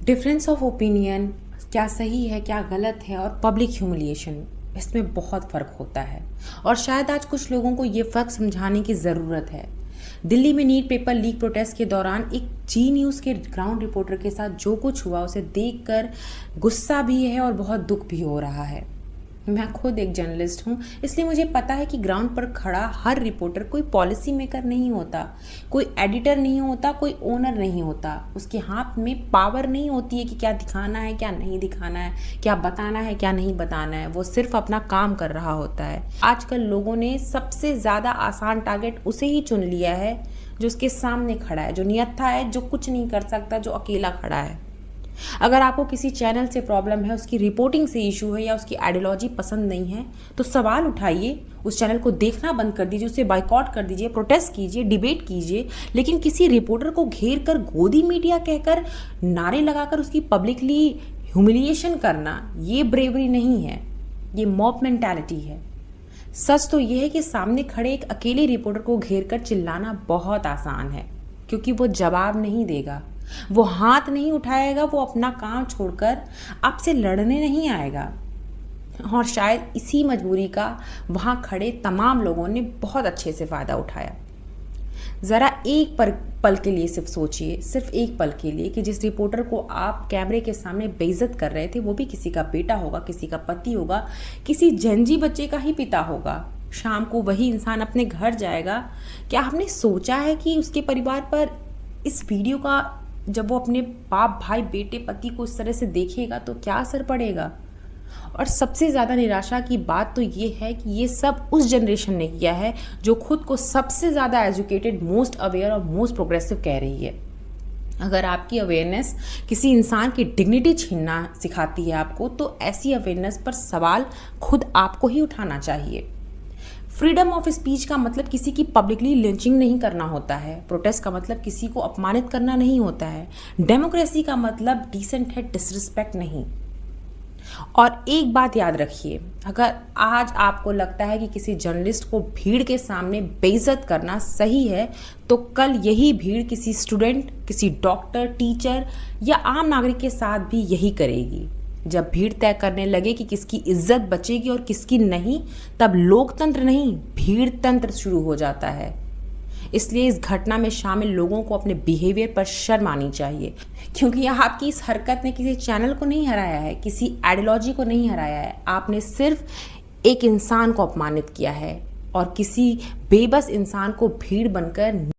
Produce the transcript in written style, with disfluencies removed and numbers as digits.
Difference of opinion, क्या सही है क्या गलत है, और पब्लिक ह्यूमिलिएशन, इसमें बहुत फ़र्क होता है। और शायद आज कुछ लोगों को ये फ़र्क समझाने की ज़रूरत है। दिल्ली में नीट पेपर लीक प्रोटेस्ट के दौरान एक जी न्यूज़ के ग्राउंड रिपोर्टर के साथ जो कुछ हुआ उसे देखकर गुस्सा भी है और बहुत दुख भी हो रहा है। मैं खुद एक जर्नलिस्ट हूँ, इसलिए मुझे पता है कि ग्राउंड पर खड़ा हर रिपोर्टर कोई पॉलिसी मेकर नहीं होता, कोई एडिटर नहीं होता, कोई ओनर नहीं होता। उसके हाथ में पावर नहीं होती है कि क्या दिखाना है क्या नहीं दिखाना है, क्या बताना है क्या नहीं बताना है। वो सिर्फ अपना काम कर रहा होता है। आजकल लोगों ने सबसे ज़्यादा आसान टारगेट उसे ही चुन लिया है जो उसके सामने खड़ा है, जो नियत्था है, जो कुछ नहीं कर सकता, जो अकेला खड़ा है। अगर आपको किसी चैनल से प्रॉब्लम है, उसकी रिपोर्टिंग से इशू है या उसकी आइडियोलॉजी पसंद नहीं है, तो सवाल उठाइए, उस चैनल को देखना बंद कर दीजिए, उसे बायकॉट कर दीजिए, प्रोटेस्ट कीजिए, डिबेट कीजिए। लेकिन किसी रिपोर्टर को घेर कर गोदी मीडिया कहकर नारे लगाकर उसकी पब्लिकली ह्यूमिलिएशन करना, ये ब्रेवरी नहीं है, ये मॉब मेंटालिटी है। सच तो यह है कि सामने खड़े एक अकेले रिपोर्टर को घेर कर चिल्लाना बहुत आसान है, क्योंकि वो जवाब नहीं देगा, वो हाथ नहीं उठाएगा, वो अपना काम छोड़कर आपसे लड़ने नहीं आएगा। और शायद इसी मजबूरी का वहाँ खड़े तमाम लोगों ने बहुत अच्छे से फ़ायदा उठाया। ज़रा एक पल के लिए सिर्फ सोचिए, सिर्फ एक पल के लिए, कि जिस रिपोर्टर को आप कैमरे के सामने बेइज्जत कर रहे थे वो भी किसी का बेटा होगा, किसी का पति होगा, किसी जनजी बच्चे का ही पिता होगा। शाम को वही इंसान अपने घर जाएगा। क्या आपने सोचा है कि उसके परिवार पर इस वीडियो का, जब वो अपने बाप, भाई, बेटे, पति को इस तरह से देखेगा तो क्या असर पड़ेगा? और सबसे ज़्यादा निराशा की बात तो ये है कि ये सब उस जनरेशन ने किया है जो खुद को सबसे ज़्यादा एजुकेटेड, मोस्ट अवेयर और मोस्ट प्रोग्रेसिव कह रही है। अगर आपकी अवेयरनेस किसी इंसान की डिग्निटी छीनना सिखाती है आपको, तो ऐसी अवेयरनेस पर सवाल खुद आपको ही उठाना चाहिए। फ्रीडम ऑफ स्पीच का मतलब किसी की पब्लिकली लिंचिंग नहीं करना होता है। प्रोटेस्ट का मतलब किसी को अपमानित करना नहीं होता है। डेमोक्रेसी का मतलब डिसेंट है, डिसरिस्पेक्ट नहीं। और एक बात याद रखिए, अगर आज आपको लगता है कि किसी जर्नलिस्ट को भीड़ के सामने बेइज्जत करना सही है, तो कल यही भीड़ किसी स्टूडेंट, किसी डॉक्टर, टीचर या आम नागरिक के साथ भी यही करेगी। जब भीड़ तय करने लगे कि किसकी इज्जत बचेगी और किसकी नहीं, तब लोकतंत्र नहीं, भीड़ तंत्र शुरू हो जाता है। इसलिए इस घटना में शामिल लोगों को अपने बिहेवियर पर शर्म आनी चाहिए, क्योंकि आपकी इस हरकत ने किसी चैनल को नहीं हराया है, किसी आइडियोलॉजी को नहीं हराया है। आपने सिर्फ एक इंसान को अपमानित किया है, और किसी बेबस इंसान को भीड़ बनकर